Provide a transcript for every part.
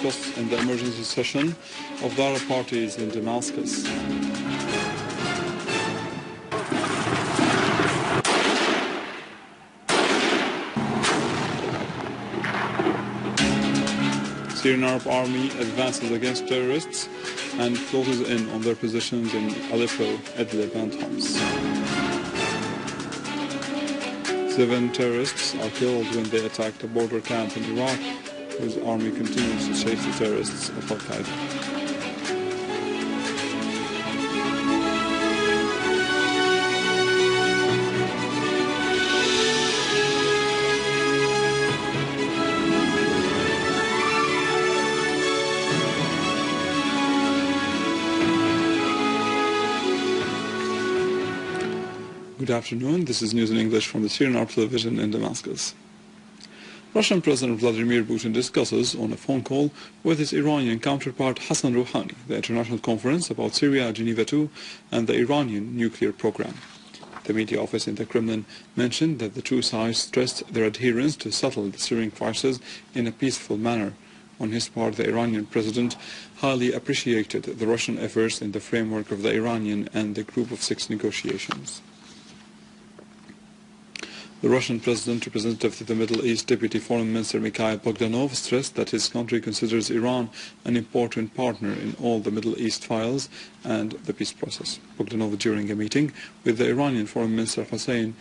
discussed in the emergency session of the Arab parties in Damascus. Syrian Arab Army advances against terrorists and closes in on their positions in Aleppo, Idlib and Homs. 7 terrorists are killed when they attacked a border camp in Iraq, whose army continues to chase the terrorists of Al-Qaeda. Good afternoon, this is news in English from the Syrian Army television in Damascus. Russian President Vladimir Putin discusses on a phone call with his Iranian counterpart Hassan Rouhani the international conference about Syria, Geneva II, and the Iranian nuclear program. The media office in the Kremlin mentioned that the two sides stressed their adherence to settle the Syrian crisis in a peaceful manner. On his part, the Iranian president highly appreciated the Russian efforts in the framework of the Iranian and the Group of 6 negotiations. The Russian President, representative to the Middle East, Deputy Foreign Minister Mikhail Bogdanov, stressed that his country considers Iran an important partner in all the Middle East files and the peace process. Bogdanov, during a meeting with the Iranian Foreign Minister Hossein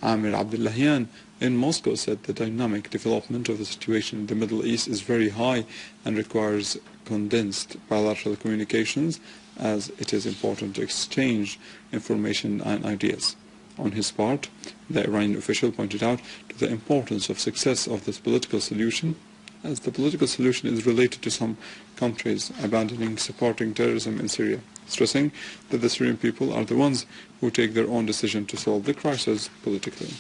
Amir Abdullahian in Moscow, said the dynamic development of the situation in the Middle East is very high and requires condensed bilateral communications, as it is important to exchange information and ideas. On his part, the Iranian official pointed out to the importance of success of this political solution, as the political solution is related to some countries abandoning supporting terrorism in Syria, stressing that the Syrian people are the ones who take their own decision to solve the crisis politically.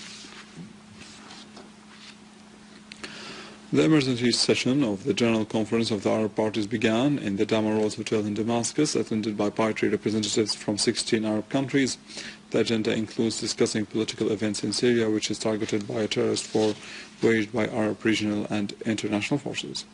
The emergency session of the General Conference of the Arab Parties began in the Damascus Hotel in Damascus, attended by party representatives from 16 Arab countries. The agenda includes discussing political events in Syria, which is targeted by a terrorist war waged by Arab regional and international forces.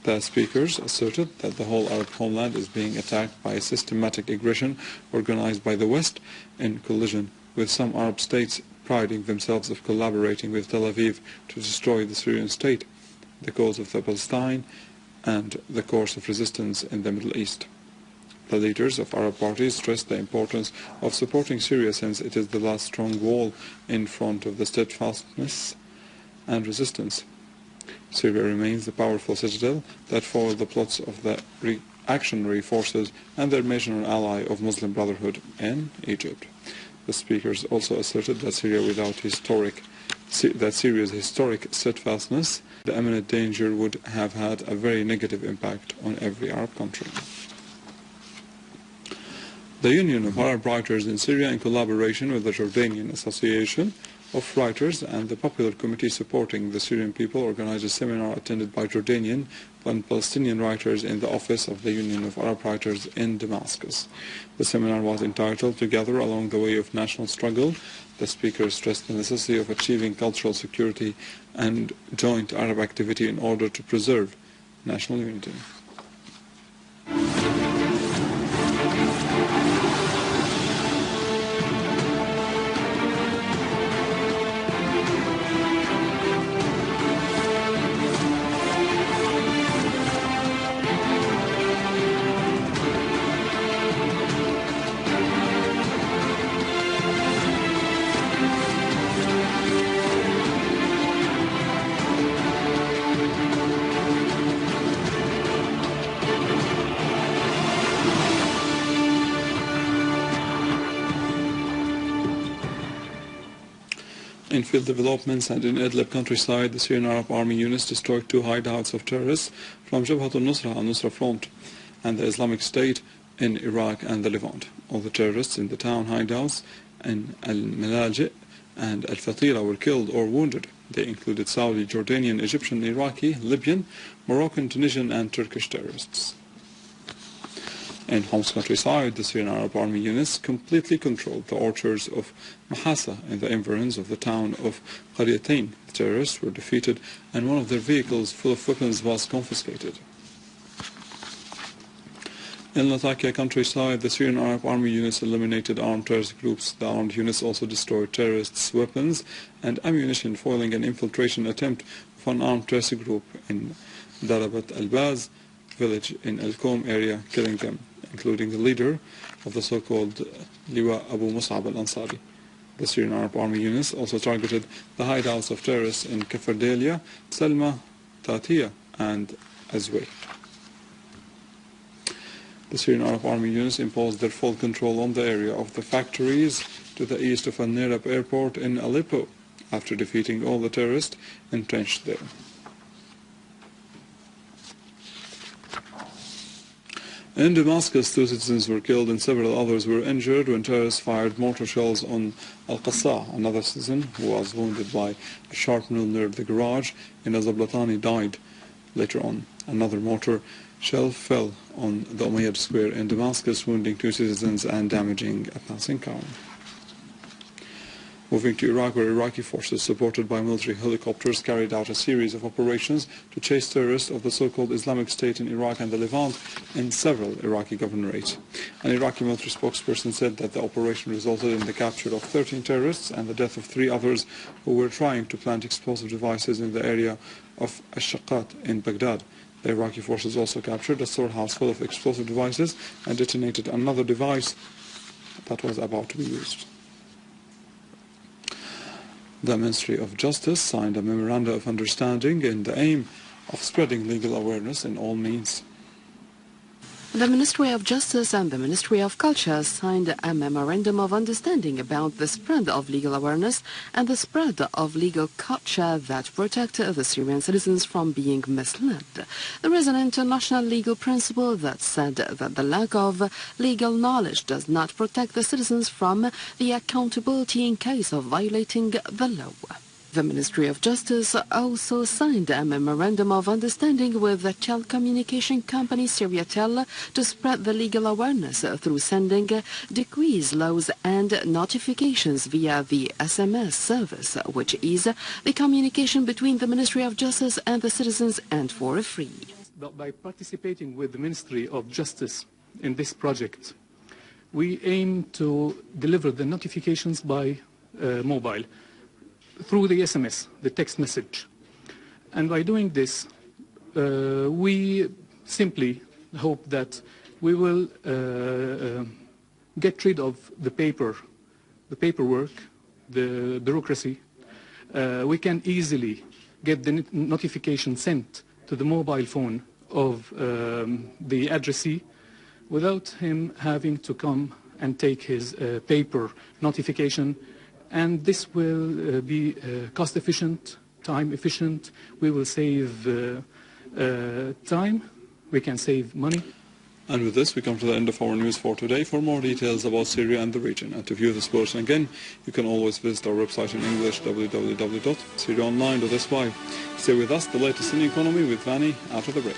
The speakers asserted that the whole Arab homeland is being attacked by a systematic aggression organized by the West in collision with some Arab states priding themselves of collaborating with Tel Aviv to destroy the Syrian state, the cause of the Palestine, and the course of resistance in the Middle East. The leaders of Arab parties stressed the importance of supporting Syria, since it is the last strong wall in front of the steadfastness and resistance. Syria remains the powerful citadel that foiled the plots of the reactionary forces and their major ally of Muslim Brotherhood in Egypt. The speakers also asserted that Syria's historic steadfastness, the imminent danger would have had a very negative impact on every Arab country. The Union of Arab Writers in Syria, in collaboration with the Jordanian Association of Writers and the Popular Committee supporting the Syrian people, organized a seminar attended by Jordanian and Palestinian writers in the office of the Union of Arab Writers in Damascus. The seminar was entitled "Together Along the Way of National Struggle." The speakers stressed the necessity of achieving cultural security and joint Arab activity in order to preserve national unity. In field developments and in Idlib countryside, the Syrian Arab Army units destroyed 2 hideouts of terrorists from Jabhat al-Nusra and Nusra Front and the Islamic State in Iraq and the Levant. All the terrorists in the town hideouts in Al-Malaji and Al-Fatira were killed or wounded. They included Saudi, Jordanian, Egyptian, Iraqi, Libyan, Moroccan, Tunisian and Turkish terrorists. In Homs countryside, the Syrian Arab Army units completely controlled the orchards of Mahasa in the environs of the town of Qaryatain. The terrorists were defeated and one of their vehicles full of weapons was confiscated. In Latakia countryside, the Syrian Army units eliminated armed terrorist groups. The armed units also destroyed terrorists' weapons and ammunition, foiling an infiltration attempt of an armed terrorist group in Darabat al-Baz village in El Qom area, killing them, including the leader of the so-called Liwa Abu Mus'ab al-Ansari. The Syrian Army units also targeted the hideouts of terrorists in Kafardalia, Salma, Tatia, and Azway. The Syrian Army units imposed their full control on the area of the factories to the east of Al-Nirab airport in Aleppo, after defeating all the terrorists entrenched there. In Damascus, 2 citizens were killed and several others were injured when terrorists fired mortar shells on Al-Qassa. Another citizen, who was wounded by a sharp nail near the garage in Azablatani, died. Later on, another mortar shell fell on the Umayyad Square in Damascus, wounding 2 citizens and damaging a passing car. Moving to Iraq, where Iraqi forces, supported by military helicopters, carried out a series of operations to chase terrorists of the so-called Islamic State in Iraq and the Levant in several Iraqi governorates. An Iraqi military spokesperson said that the operation resulted in the capture of 13 terrorists and the death of 3 others who were trying to plant explosive devices in the area of Ash-Shaqat in Baghdad. The Iraqi forces also captured a storehouse full of explosive devices and detonated another device that was about to be used. The Ministry of Justice signed a memorandum of understanding in the aim of spreading legal awareness in all means. The Ministry of Justice and the Ministry of Culture signed a memorandum of understanding about the spread of legal awareness and the spread of legal culture that protect the Syrian citizens from being misled. There is an international legal principle that said that the lack of legal knowledge does not protect the citizens from the accountability in case of violating the law. The Ministry of Justice also signed a memorandum of understanding with the telecommunication company Syria to spread the legal awareness through sending decrees, laws and notifications via the SMS service, which is the communication between the Ministry of Justice and the citizens, and for free. By participating with the Ministry of Justice in this project, we aim to deliver the notifications by mobile, through the SMS, the text message. And by doing this, we simply hope that we will get rid of the paperwork, the bureaucracy. We can easily get the notification sent to the mobile phone of the addressee without him having to come and take his paper notification. And this will be cost efficient, time efficient. We will save time, we can save money. And with this, we come to the end of our news for today. For more details about Syria and the region, and to view this portion again, you can always visit our website in English, www.syriaonline.sy. Stay with us, the latest in economy with Vanny after the break.